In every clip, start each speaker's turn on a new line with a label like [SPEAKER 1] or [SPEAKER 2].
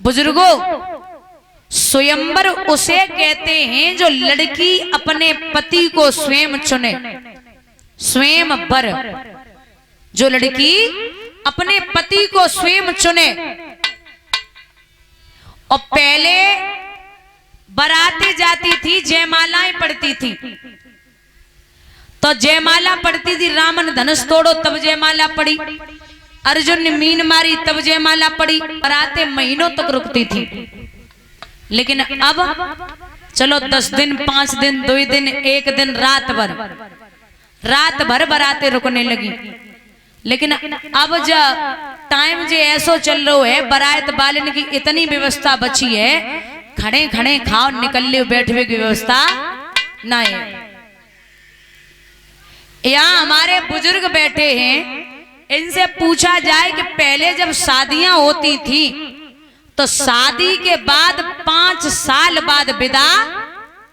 [SPEAKER 1] बुजुर्गों, स्वयंवर उसे कहते हैं जो लड़की अपने पति को स्वयं चुने। स्वयंवर, जो लड़की अपने पति को स्वयं चुने। और पहले बारातें जाती थी, जयमालाएं पड़ती थी। तो जयमाला पड़ती थी, रामन धनुष तोड़ो तब जयमाला पड़ी, अर्जुन ने मीन मारी तब जयमाला पड़ी। बारातें महीनों तक रुकती थी। लेकिन अब चलो 10 दिन, 5 दिन, 2 दिन, 1 दिन, रात भर बारातें रुकने लगी। लेकिन अब जब टाइम जो ऐसो चल रहा है, बारात बालन की इतनी व्यवस्था बची है, खड़े खड़े खाओ निकल ले बैठने की व्यवस्था ना है। यहाँ हमारे बुजुर्ग बैठे हैं, इनसे पूछा जाए कि पहले जब शादियां होती थी तो शादी के बाद 5 साल बाद विदा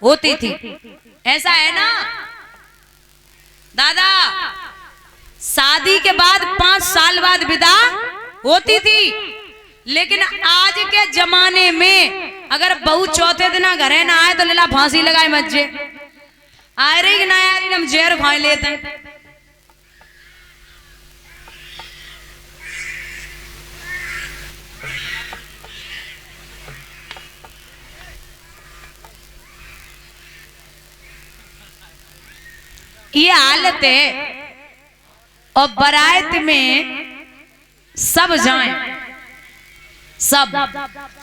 [SPEAKER 1] होती थी। ऐसा है ना दादा? शादी के बाद 5 साल बाद विदा होती थी। लेकिन आज के जमाने में अगर बहू चौथे दिन घरे ना आए तो लीला फांसी लगाए मज्जे आ रही कि ना आ रही, हम जहर खा लेते हैं। ये हालत है। और बारात में सब जाएं, सब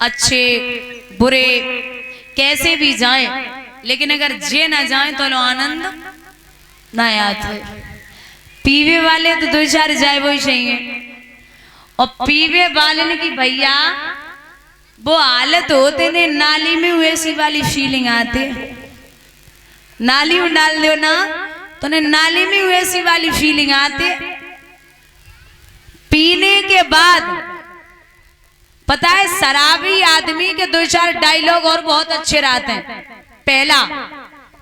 [SPEAKER 1] अच्छे बुरे कैसे भी जाएं, लेकिन अगर जे ना जाएं तो लो आनंद ना आते। पीवे वाले तो 2-4 जाए वो ही चाहिए। और पीवे वाले ने की भैया वो हालत होते ने, नाली में वैसी वाली फीलिंग आती। नाली में डाल दो ना तो ने नाली में वैसी वाली फीलिंग आती। पीने के बाद पता है शराबी आदमी के 2-4 डायलॉग और बहुत अच्छे रहते हैं। पहला,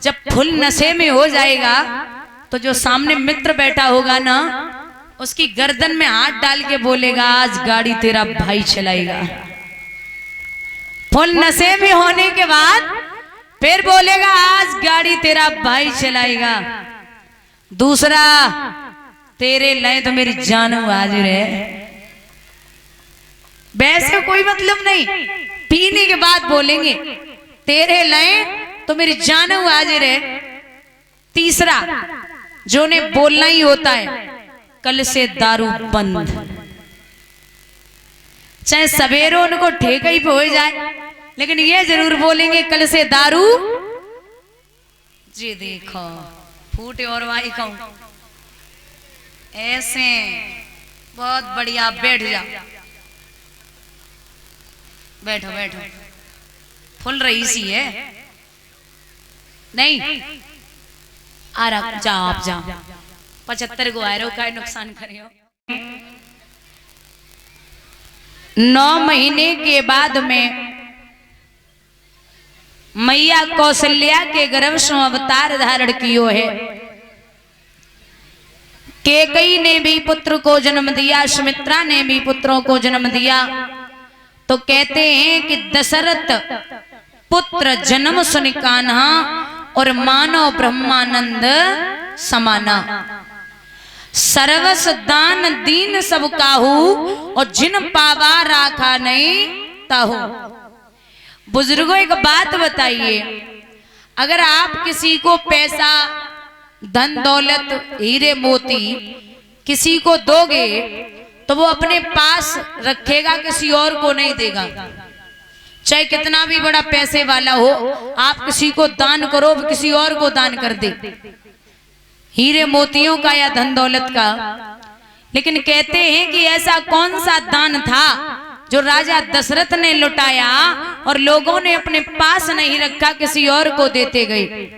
[SPEAKER 1] जब फुल नशे में हो जाएगा तो जो सामने मित्र बैठा होगा ना, उसकी गर्दन में हाथ डाल के बोलेगा, आज गाड़ी तेरा भाई चलाएगा। फुल नशे में होने के बाद फिर बोलेगा, आज गाड़ी तेरा भाई चलाएगा। दूसरा, तेरे लिए तो मेरी जान हाजिर है। वैसे कोई मतलब नहीं, पीने के बाद बोलेंगे तेरे लिए तो मेरी जान हाजिर है। तीसरा, जो ने बोलना ही होता है, कल से दारू बंद, चाहे सवेरे उनको ठेका ही पे हो जाए, लेकिन ये जरूर बोलेंगे कल से दारू। जी देखो फूटे और वाई कहूं ऐसे बहुत बढ़िया। बैठ जाओ, बैठो बैठो, फुल रही सी है नहीं आ रहा। जाओ आप जाओ, 75 को आए रहो, का नुकसान करियो। 9 महीने के बाद में मैया कौशल्या के गर्भ से अवतार धारण कियो है। केकई ने भी पुत्र को जन्म दिया, सुमित्रा ने भी पुत्रों को जन्म दिया। तो कहते हैं कि दशरथ पुत्र जन्म सुनि कान्हा और मानो ब्रह्मानंद समाना। सर्वस दान दीन सब काहू और जिन पावा राखा नहीं ताहू। बुजुर्गों एक बात बताइए, अगर आप किसी को पैसा, धन दौलत, हीरे मोती किसी को दोगे तो वो अपने पास रखेगा, किसी और को नहीं देगा। चाहे कितना भी बड़ा पैसे वाला हो, आप किसी को दान करो, किसी और को दान कर दे, हीरे मोतियों का या धन दौलत का। लेकिन कहते हैं कि ऐसा कौन सा दान था जो राजा दशरथ ने लुटाया और लोगों ने अपने पास नहीं रखा, किसी और को देते गए।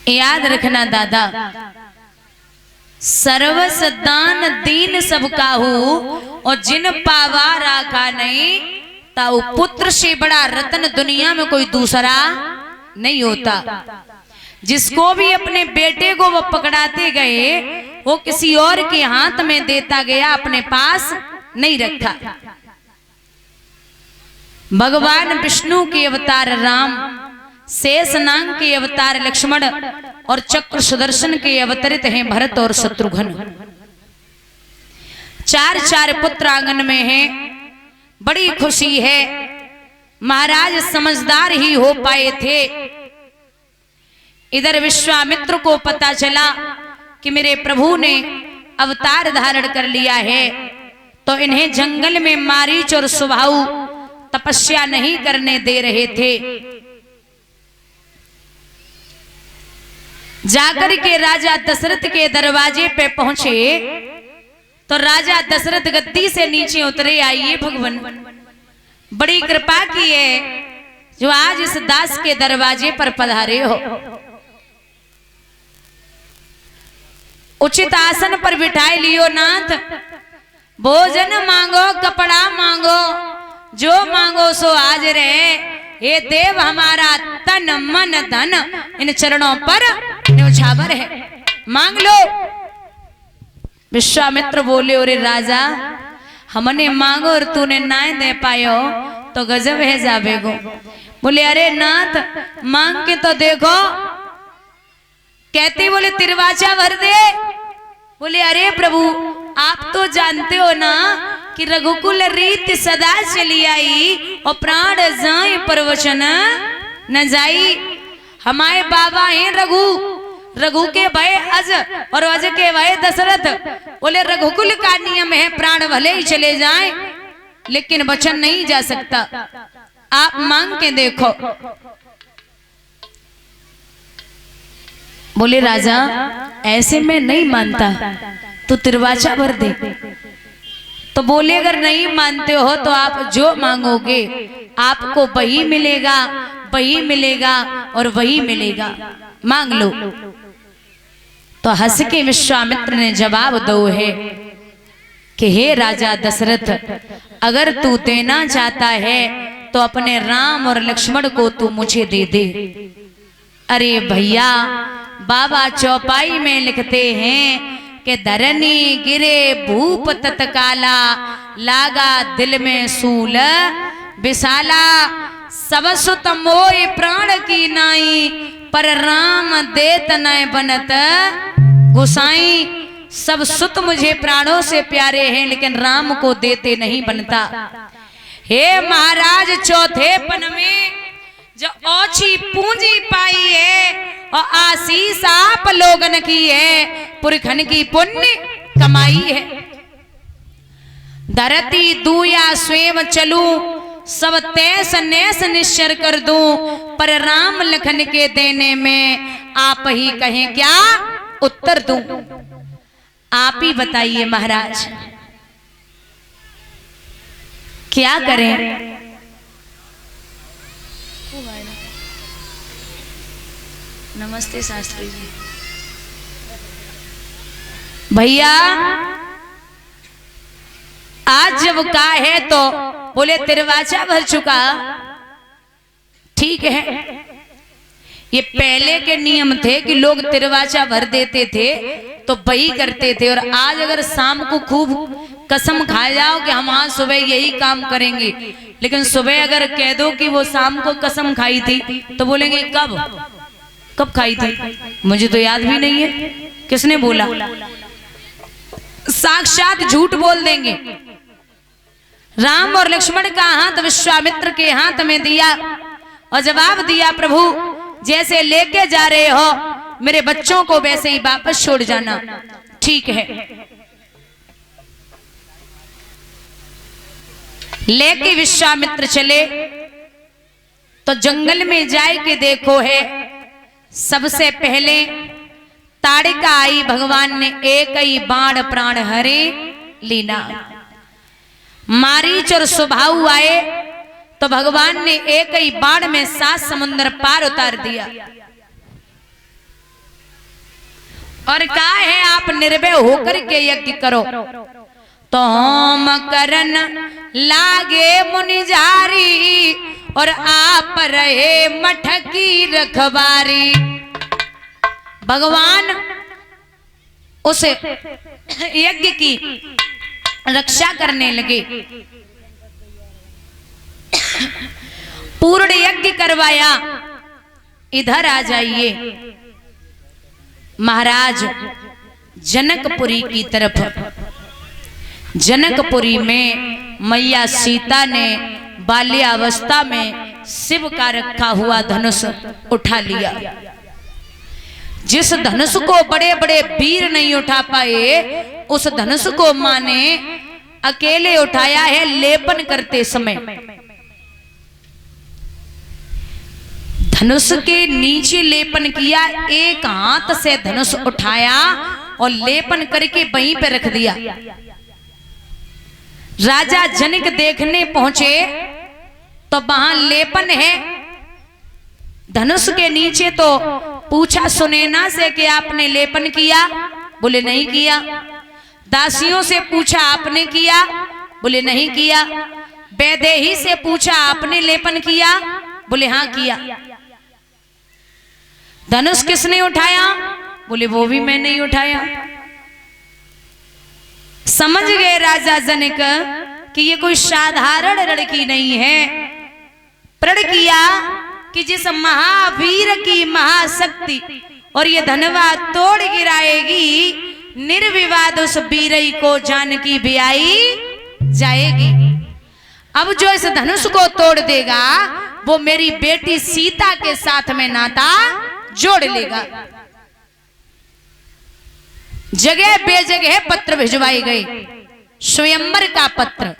[SPEAKER 1] याद रखना दादा, सर्वस दान दीन सब काहू और जिन पावा राखा नहीं ताऊ। पुत्र से बड़ा रत्न दुनिया में कोई दूसरा नहीं होता। जिसको भी अपने बेटे को वो पकड़ाते गए, वो किसी और के हाथ में देता गया, अपने पास नहीं रखा। भगवान विष्णु के अवतार राम, शेषनाग के अवतार लक्ष्मण और चक्र सुदर्शन के अवतरित हैं भरत और शत्रुघ्न। चार चार पुत्र आंगन में हैं। बड़ी खुशी है। महाराज समझदार ही हो पाए थे। इधर विश्वामित्र को पता चला कि मेरे प्रभु ने अवतार धारण कर लिया है, तो इन्हें जंगल में मारीच और सुबाहु तपस्या नहीं करने दे रहे थे। जाकर के राजा दशरथ के दरवाजे पे पहुंचे तो राजा दशरथ गद्दी से नीचे उतरे। आइए भगवान, बड़ी कृपा की है जो आज इस दास के दरवाजे पर पधारे हो। उचित आसन पर बिठाए लियो नाथ। भोजन मांगो, कपड़ा मांगो, जो मांगो सो आज रहे। ये देव हमारा तन मन धन इन चरणों पर न्योछावर है, मांग लो। विश्वामित्र बोले, अरे राजा, हमने मांगो और तूने ना दे पायो तो गजब है जावेगो। बोले, अरे नाथ मांग के तो देखो। कहते बोले तिरवाचा भर दे। बोले, अरे प्रभु आप तो जानते हो ना कि रघुकुल रीत सदा चली आई और प्राण जाए प्रवचन न जाई। हमारे बाबा हैं रघु, रघु के भय अज और अज के भय दशरथ। बोले रघुकुल का नियम है प्राण भले ही चले जाएं लेकिन वचन नहीं जा सकता। आप मांग के देखो। बोले राजा ऐसे में नहीं मानता, तो तिरवाचा भर दे। तो बोले अगर नहीं मानते हो तो आप जो मांगोगे आपको वही मिलेगा, वही मिलेगा और वही मिलेगा, मांग लो। तो हंस के विश्वामित्र ने जवाब दो है कि हे राजा दशरथ, अगर तू देना चाहता है तो अपने राम और लक्ष्मण को तू मुझे दे दे। अरे भैया, बाबा चौपाई में लिखते हैं कि धरनी गिरे भूप तत्काला, लागा दिल में सूल विशाला। सब सुत मोय प्राण की नाई, पर राम देत नय बनत गोसाई। सब सुत मुझे प्राणों से प्यारे हैं लेकिन राम को देते नहीं बनता। हे महाराज, चौथे पन में जो ओछी पूंजी पाई है और आशीष आप लोगन की है, पुरखन की पुण्य कमाई है। धरती दूया स्वयं चलूं, सब तैस नैस निश्चर कर दूं, पर राम लखन के देने में आप ही कहें क्या उत्तर दूं। आप ही बताइए महाराज, क्या करें। नमस्ते शास्त्री जी। भैया आज जब कहा है तो बोले तिरवाचा भर चुका। ठीक है, ये पहले के नियम थे कि लोग तिरवाचा भर देते थे तो वही करते थे। और आज अगर शाम को खूब कसम खा जाओ कि हम आज सुबह यही काम करेंगे, लेकिन सुबह अगर कह दो कि वो शाम को कसम खाई थी तो बोलेंगे कब कब खाई थी, मुझे तो याद भी नहीं है, किसने बोला। साक्षात झूठ बोल देंगे। राम और लक्ष्मण का हाथ विश्वामित्र के हाथ में दिया और जवाब दिया, प्रभु जैसे लेके जा रहे हो मेरे बच्चों को वैसे ही वापस छोड़ जाना। ठीक है। लेके विश्वामित्र चले तो जंगल में जाए के देखो है, सबसे पहले ताड़िका आई, भगवान ने एक ही बाण प्राण हरे लीना। मारीच और सुबाहु आए तो भगवान ने एक ही बाण में 7 समुद्र पार उतार दिया और कहा है आप निर्भय होकर के यज्ञ करो। तो होम करन लागे मुनि जारी और आप रहे मठ की रखवारी। भगवान उस यज्ञ की रक्षा करने लगे। पूर्ण यज्ञ करवाया, इधर आ जाइए महाराज जनकपुरी की तरफ। जनकपुरी में मैया सीता ने बाल्यावस्था में शिव का रखा हुआ धनुष उठा लिया। जिस धनुष को बड़े बड़े वीर नहीं उठा पाए, उस धनुष को मां ने अकेले उठाया है लेपन करते समय। धनुष के नीचे लेपन किया, एक हाथ से धनुष उठाया और लेपन करके वहीं पे रख दिया। राजा जनक देखने पहुंचे तो वहां लेपन है धनुष के नीचे। तो पूछा सुनैना से कि आपने लेपन किया? बोले नहीं किया। दासियों से पूछा आपने किया? बोले नहीं किया। वैदेही से पूछा आपने लेपन किया? बोले हाँ किया। धनुष किसने उठाया? बोले वो भी मैं नहीं उठाया। समझ गए राजा जनक कि ये कोई साधारण लड़की नहीं है। प्रण किया कि जिस महावीर की महाशक्ति और ये धनवा तोड़ गिराएगी, निर्विवाद उस वीरई को जानकी ब्याई जाएगी। अब जो इस धनुष को तोड़ देगा वो मेरी बेटी सीता के साथ में नाता जोड़ लेगा। जगह बेजगह पत्र भिजवाए गए, स्वयंवर का पत्र।